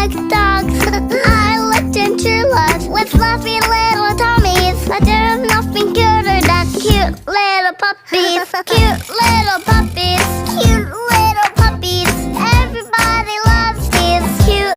like dogs. I looked into life with fluffy little tummies. I did nothing cuter than cute little puppies. Cute little puppies.